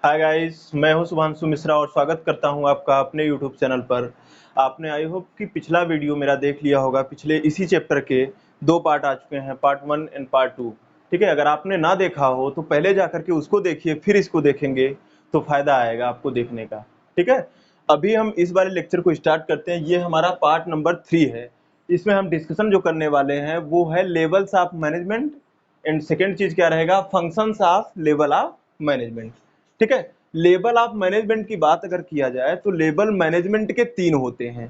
Hi guys, मैं हूं शुभांशु मिश्रा और स्वागत करता हूं आपका अपने यूट्यूब चैनल पर। आपने आई होप कि पिछला वीडियो मेरा देख लिया होगा। पिछले इसी चैप्टर के 2 पार्ट आ चुके हैं, पार्ट 1 एंड पार्ट 2। ठीक है, अगर आपने ना देखा हो तो पहले जा करके उसको देखिए, फिर इसको देखेंगे तो फायदा आएगा आपको देखने का। ठीक है, अभी हम इस वाले लेक्चर को स्टार्ट करते हैं। ये हमारा पार्ट नंबर 3 है। इसमें हम डिस्कशन जो करने वाले हैं वो है levels of management and second चीज क्या रहेगा, functions of level of management. ठीक है, लेवल ऑफ मैनेजमेंट की बात अगर किया जाए तो लेवल मैनेजमेंट के 3 होते हैं।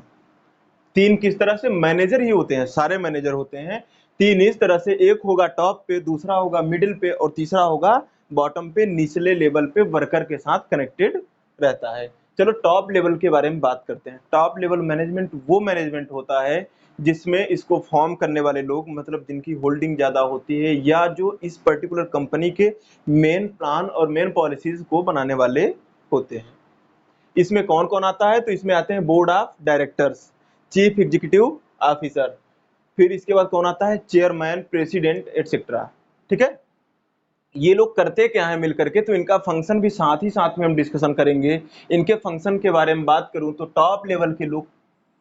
3 किस तरह से, मैनेजर ही होते हैं, सारे मैनेजर होते हैं। 3 इस तरह से, एक होगा टॉप पे, दूसरा होगा मिडिल पे और तीसरा होगा बॉटम पे, निचले लेवल पे वर्कर के साथ कनेक्टेड रहता है। चलो टॉप लेवल के बारे में बात करते हैं। टॉप लेवल मैनेजमेंट वो मैनेजमेंट होता है जिसमें इसको फॉर्म करने वाले लोग, मतलब जिनकी होल्डिंग ज्यादा होती है या जो इस पर्टिकुलर कंपनी के मेन प्लान और मेन पॉलिसीज को बनाने वाले होते हैं। इसमें कौन कौन आता है, तो इसमें आते हैं board of directors, chief executive officer, फिर इसके बाद कौन आता है, चेयरमैन, प्रेसिडेंट एटसेट्रा। ठीक है, ये लोग करते क्या है मिलकर के, तो इनका फंक्शन भी साथ ही साथ में हम डिस्कशन करेंगे। इनके फंक्शन के बारे में बात करूं तो टॉप लेवल के लोग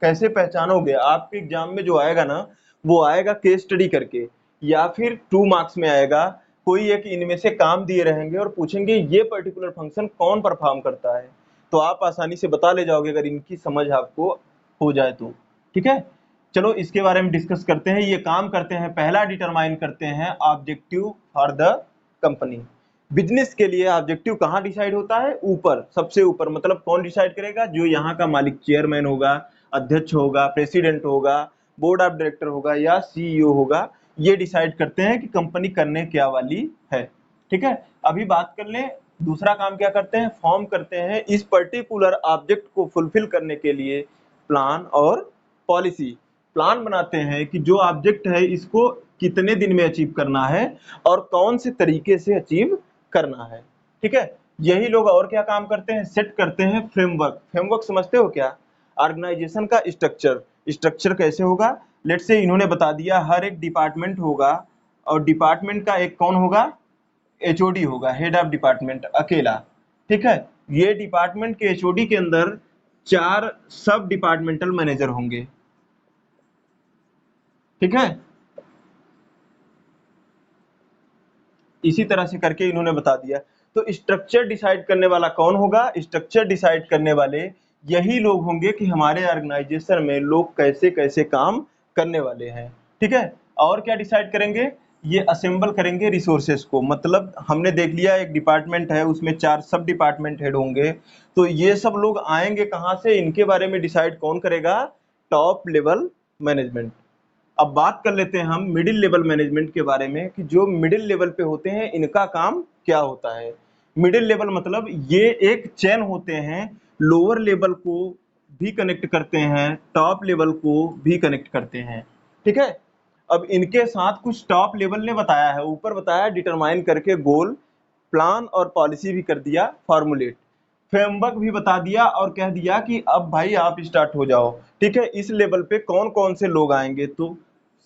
कैसे पहचानोगे, आपके एग्जाम में जो आएगा ना वो आएगा केस स्टडी करके या फिर 2 मार्क्स में आएगा। कोई एक इनमें से काम दिए रहेंगे और पूछेंगे ये पर्टिकुलर फंक्शन कौन परफॉर्म करता है, तो आप आसानी से बता ले जाओगे अगर इनकी समझ आपको हो जाए तो। ठीक है, चलो इसके बारे में डिस्कस करते हैं। ये काम करते हैं, पहला डिटरमाइन करते हैं objective for the company. Business के लिए ऑब्जेक्टिव कहाँ डिसाइड होता है, ऊपर, सबसे ऊपर। मतलब कौन डिसाइड करेगा, जो यहाँ का मालिक चेयरमैन होगा, अध्यक्ष होगा, प्रेसिडेंट होगा, बोर्ड ऑफ डायरेक्टर होगा या सीईओ होगा। ये डिसाइड करते हैं कि कंपनी करने क्या वाली है। ठीक है, अभी बात कर लें दूसरा काम क्या करते हैं, फॉर्म करते हैं इस पर्टिकुलर ऑब्जेक्ट को फुलफिल करने के लिए प्लान और पॉलिसी। प्लान बनाते हैं कि जो ऑब्जेक्ट है इसको कितने दिन में अचीव करना है और कौन से तरीके से अचीव करना है। ठीक है, यही लोग और क्या काम करते हैं, सेट करते हैं फ्रेमवर्क। फ्रेमवर्क समझते हो क्या, ऑर्गेनाइजेशन का स्ट्रक्चर। स्ट्रक्चर कैसे होगा, लेट से इन्होंने बता दिया हर एक डिपार्टमेंट होगा और डिपार्टमेंट का एक कौन होगा, एचओडी होगा, हेड ऑफ डिपार्टमेंट अकेला। ठीक है, ये डिपार्टमेंट के एचओडी के अंदर 4 सब डिपार्टमेंटल मैनेजर होंगे। ठीक है, इसी तरह से करके इन्होंने बता दिया। तो स्ट्रक्चर डिसाइड करने वाला कौन होगा, स्ट्रक्चर डिसाइड करने वाले यही लोग होंगे कि हमारे ऑर्गेनाइजेशन में लोग कैसे कैसे काम करने वाले हैं। ठीक है, और क्या डिसाइड करेंगे, ये असेंबल करेंगे रिसोर्सेस को। मतलब हमने देख लिया एक डिपार्टमेंट है उसमें 4 सब डिपार्टमेंट हेड होंगे, तो ये सब लोग आएंगे कहाँ से, इनके बारे में डिसाइड कौन करेगा, टॉप लेवल मैनेजमेंट। अब बात कर लेते हैं हम मिडिल लेवल मैनेजमेंट के बारे में कि जो मिडिल लेवल पे होते हैं इनका काम क्या होता है। मिडिल लेवल मतलब ये एक चेन होते हैं, लोअर लेवल को भी कनेक्ट करते हैं, टॉप लेवल को भी कनेक्ट करते हैं। ठीक है, अब इनके साथ कुछ टॉप लेवल ने बताया है, ऊपर बताया डिटरमाइन करके गोल, प्लान और पॉलिसी भी कर दिया फॉर्मुलेट, फ्रेमवर्क भी बता दिया और कह दिया कि अब भाई आप स्टार्ट हो जाओ। ठीक है, इस लेवल पे कौन कौन से लोग आएंगे, तो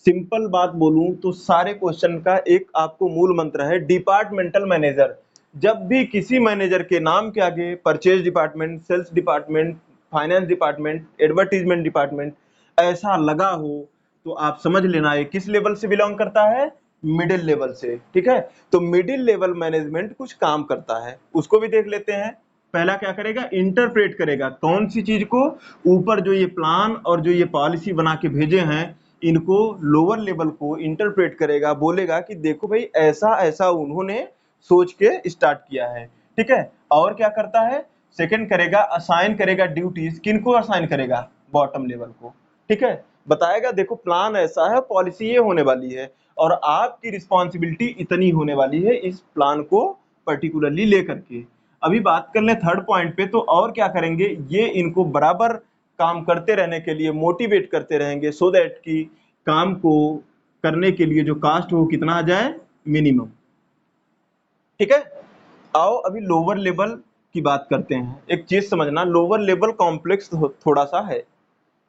सिंपल बात बोलूं तो सारे क्वेश्चन का एक आपको मूल मंत्र है, डिपार्टमेंटल मैनेजर। जब भी किसी मैनेजर के नाम के आगे purchase department, sales department, finance department, advertisement department ऐसा लगा हो तो आप समझ लेना ये किस लेवल से बिलोंग करता है, मिडिल लेवल से। ठीक है, तो मिडिल लेवल मैनेजमेंट कुछ काम करता है, उसको भी देख लेते हैं। पहला क्या करेगा, इंटरप्रेट करेगा कौन सी चीज को, ऊपर जो ये प्लान और जो ये पॉलिसी बना के भेजे हैं इनको लोअर लेवल को इंटरप्रेट करेगा, बोलेगा कि देखो भाई ऐसा ऐसा उन्होंने सोच के स्टार्ट किया है। ठीक है, और क्या करता है, सेकंड करेगा असाइन करेगा ड्यूटीज, किनको असाइन करेगा, बॉटम लेवल को। ठीक है, बताएगा देखो प्लान ऐसा है, पॉलिसी ये होने वाली है और आपकी रिस्पॉन्सिबिलिटी इतनी होने वाली है इस प्लान को पर्टिकुलरली लेकर के। अभी बात कर ले थर्ड पॉइंट पे, तो और क्या करेंगे, ये इनको बराबर काम करते रहने के लिए मोटिवेट करते रहेंगे सो दैट कि काम को करने के लिए जो कास्ट हो कितना आ जाए, मिनिमम। ठीक है, आओ अभी लोअर लेवल की बात करते हैं। एक चीज समझना, लोअर लेवल कॉम्प्लेक्स थोड़ा सा है।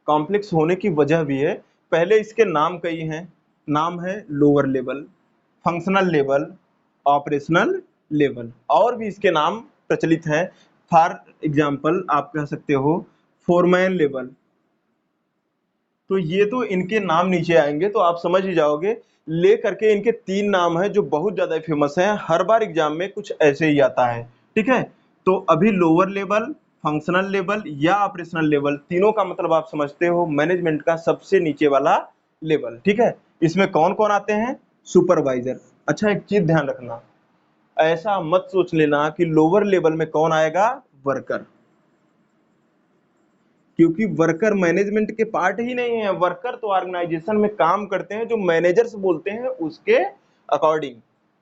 कॉम्प्लेक्स होने की वजह भी है, पहले इसके नाम कई हैं। नाम है lower level, functional level, operational level, और भी इसके नाम प्रचलित हैं। फॉर एग्जाम्पल आप कह सकते हो फोरमैन लेवल। तो ये तो इनके नाम नीचे आएंगे तो आप समझ ही जाओगे। ले करके इनके 3 नाम हैं जो बहुत ज्यादा फेमस हैं, हर बार एग्जाम में कुछ ऐसे ही आता है। ठीक है, तो अभी लोअर लेवल, फंक्शनल लेवल या ऑपरेशनल लेवल, तीनों का मतलब आप समझते हो मैनेजमेंट का सबसे नीचे वाला लेवल। ठीक है, इसमें कौन कौन आते हैं? सुपरवाइजर। अच्छा, एक चीज ध्यान रखना, ऐसा मत सोच लेना कि लोअर लेवल में कौन आएगा? वर्कर, क्योंकि वर्कर मैनेजमेंट के पार्ट ही नहीं है। वर्कर तो ऑर्गेनाइजेशन में काम करते हैं, जो मैनेजर्स बोलते हैं उसके अकॉर्डिंग।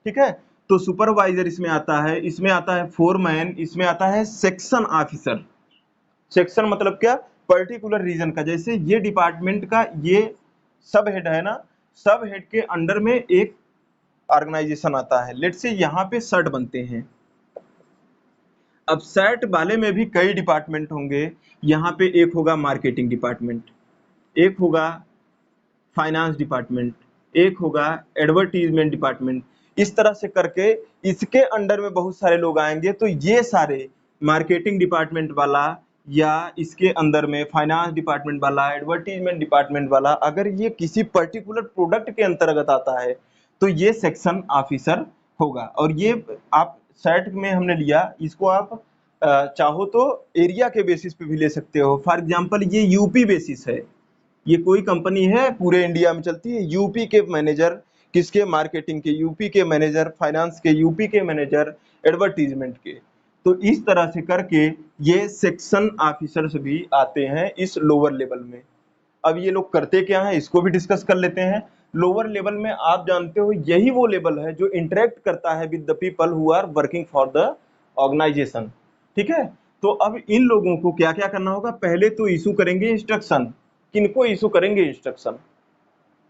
ठीक है, तो सुपरवाइजर इसमें आता है, इसमें आता है फोरमैन, इसमें आता है सेक्शन ऑफिसर। सेक्शन मतलब क्या? पर्टिकुलर रीजन का। जैसे ये डिपार्टमेंट का ये सब हेड है ना, सब हेड के अंडर में एक ऑर्गेनाइजेशन आता है। लेट्स से यहाँ पे सर्ट बनते हैं। अब सेट वाले में भी कई डिपार्टमेंट होंगे। यहाँ पे एक होगा मार्केटिंग डिपार्टमेंट, एक होगा फाइनेंस डिपार्टमेंट, एक होगा एडवर्टीजमेंट डिपार्टमेंट। इस तरह से करके इसके अंडर में बहुत सारे लोग आएंगे। तो ये सारे मार्केटिंग डिपार्टमेंट वाला या इसके अंदर में फाइनेंस डिपार्टमेंट वाला, एडवर्टीजमेंट डिपार्टमेंट वाला, अगर ये किसी पर्टिकुलर प्रोडक्ट के अंतर्गत आता है तो ये सेक्शन ऑफिसर होगा। और ये आप सेट में हमने लिया, इसको आप चाहो तो एरिया के बेसिस पे भी ले सकते हो। फॉर एग्जांपल ये यूपी बेसिस है, ये कोई कंपनी है पूरे इंडिया में चलती है। यूपी के मैनेजर, किसके? मार्केटिंग के, यूपी के मैनेजर फाइनेंस के, यूपी के मैनेजर एडवर्टीजमेंट के। तो इस तरह से करके ये सेक्शन ऑफिसर्स भी आते हैं इस लोअर लेवल में। अब ये लोग करते क्या है, इसको भी डिस्कस कर लेते हैं। लोअर लेवल में आप जानते हो यही वो लेवल है जो इंटरेक्ट करता है with the people who are working for the organisation. ठीक है, तो अब इन लोगों को क्या क्या करना होगा? पहले तो इशू करेंगे इंस्ट्रक्शन। किनको इशू करेंगे इंस्ट्रक्शन?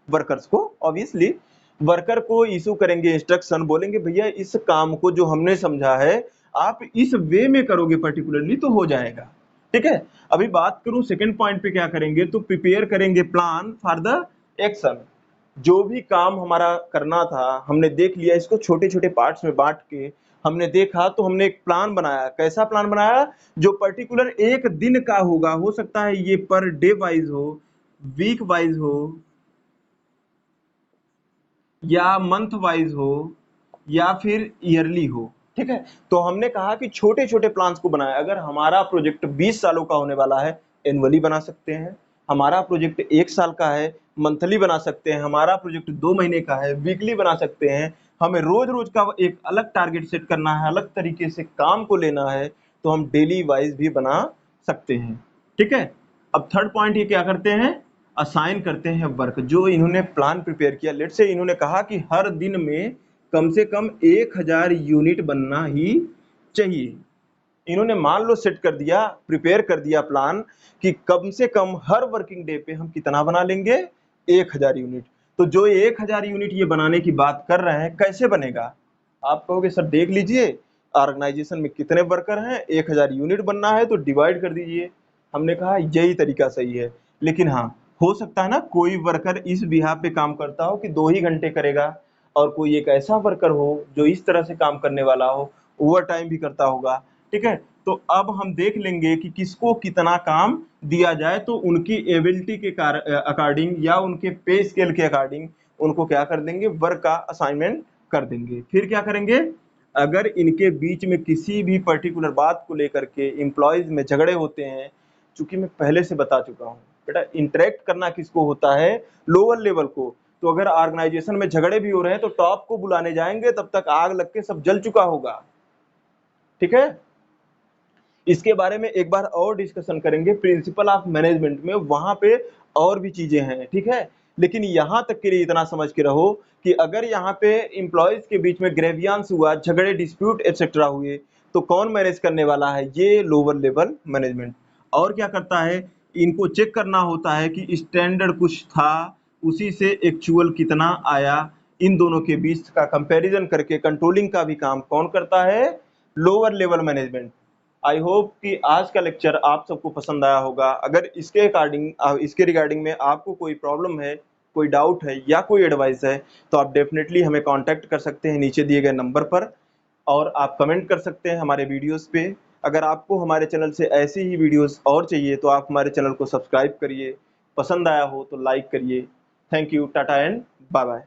वर्कर्स को। ऑब्वियसली वर्कर को इशू करेंगे इंस्ट्रक्शन, बोलेंगे भैया इस काम को जो हमने समझा है आप इस वे में करोगे पर्टिकुलरली तो हो जाएगा। ठीक है, अभी बात करूं सेकंड पॉइंट पे, क्या करेंगे? तो प्रिपेयर करेंगे प्लान फॉर द एक्शन। जो भी काम हमारा करना था हमने देख लिया, इसको छोटे छोटे पार्ट्स में बांट के हमने देखा, तो हमने एक प्लान बनाया। कैसा प्लान बनाया? जो पर्टिकुलर एक दिन का होगा, हो सकता है ये पर डे वाइज हो, वीक वाइज हो, या मंथ वाइज हो, या फिर ईयरली हो। ठीक है, तो हमने कहा कि छोटे छोटे प्लान्स को बनाए। अगर हमारा प्रोजेक्ट 20 सालों का होने वाला है, एनुअली बना सकते हैं। हमारा प्रोजेक्ट 1 साल का है, मंथली बना सकते हैं। हमारा प्रोजेक्ट 2 महीने का है, वीकली बना सकते हैं। हमें रोज रोज का एक अलग टारगेट सेट करना है, अलग तरीके से काम को लेना है, तो हम डेली वाइज भी बना सकते हैं। ठीक है, अब थर्ड पॉइंट ये क्या करते हैं? असाइन करते हैं वर्क। जो इन्होंने प्लान प्रिपेयर किया, लेट से इन्होंने कहा कि हर दिन में कम से कम 1000 यूनिट बनना ही चाहिए। इन्होंने मान लो सेट कर दिया, प्रिपेयर कर दिया प्लान कि कम से कम हर वर्किंग डे पे हम कितना बना लेंगे? 1000 यूनिट। तो जो 1000 यूनिट ये बनाने की बात कर रहे हैं, कैसे बनेगा? आप कहोगे सर देख लीजिए ऑर्गेनाइजेशन में कितने वर्कर हैं, 1000 यूनिट बनना है तो डिवाइड कर दीजिए। हमने कहा यही तरीका सही है। लेकिन हाँ, हो सकता है ना कोई वर्कर इस बिहाफ पे काम करता हो कि 2 ही घंटे करेगा, और कोई एक ऐसा वर्कर हो जो इस तरह से काम करने वाला हो, ओवर टाइम भी करता होगा। ठीक है, तो अब हम देख लेंगे कि किसको कितना काम दिया जाए, तो उनकी एबिलिटी के अकॉर्डिंग या उनके पे स्केल के अकॉर्डिंग उनको क्या कर देंगे? वर्क का असाइनमेंट कर देंगे। फिर क्या करेंगे? अगर इनके बीच में किसी भी पर्टिकुलर बात को लेकर के एम्प्लॉयज में झगड़े होते हैं, चूंकि मैं पहले से बता चुका हूँ बेटा, इंटरेक्ट करना किसको होता है? लोअर लेवल को। तो अगर ऑर्गेनाइजेशन में झगड़े भी हो रहे हैं तो टॉप को बुलाने जाएंगे, तब तक आग लग के सब जल चुका होगा। ठीक है, इसके बारे में एक बार और डिस्कशन करेंगे प्रिंसिपल ऑफ मैनेजमेंट में, वहां पे और भी चीजें हैं। ठीक है, लेकिन यहां तक के लिए इतना समझ के रहो कि अगर यहाँ पे एम्प्लॉयज के बीच में ग्रेवियांस हुआ, झगड़े, डिस्प्यूट एक्सेट्रा हुए, तो कौन मैनेज करने वाला है? ये लोअर लेवल मैनेजमेंट। और क्या करता है? इनको चेक करना होता है कि स्टैंडर्ड कुछ था, उसी से एक्चुअल कितना आया, इन दोनों के बीच का कंपैरिजन करके कंट्रोलिंग का भी काम कौन करता है? Lower level management. I hope कि आज का लेक्चर आप सबको पसंद आया होगा। अगर इसके रिगार्डिंग में आपको कोई प्रॉब्लम है, कोई डाउट है या कोई एडवाइस है, तो आप डेफिनेटली हमें कांटेक्ट कर सकते हैं नीचे दिए गए नंबर पर। और आप कमेंट कर सकते हैं हमारे वीडियोस पे। अगर आपको हमारे चैनल से ऐसी ही वीडियोस और चाहिए तो आप हमारे चैनल को सब्सक्राइब करिए, पसंद आया हो तो लाइक करिए। Thank you, tata and bye bye.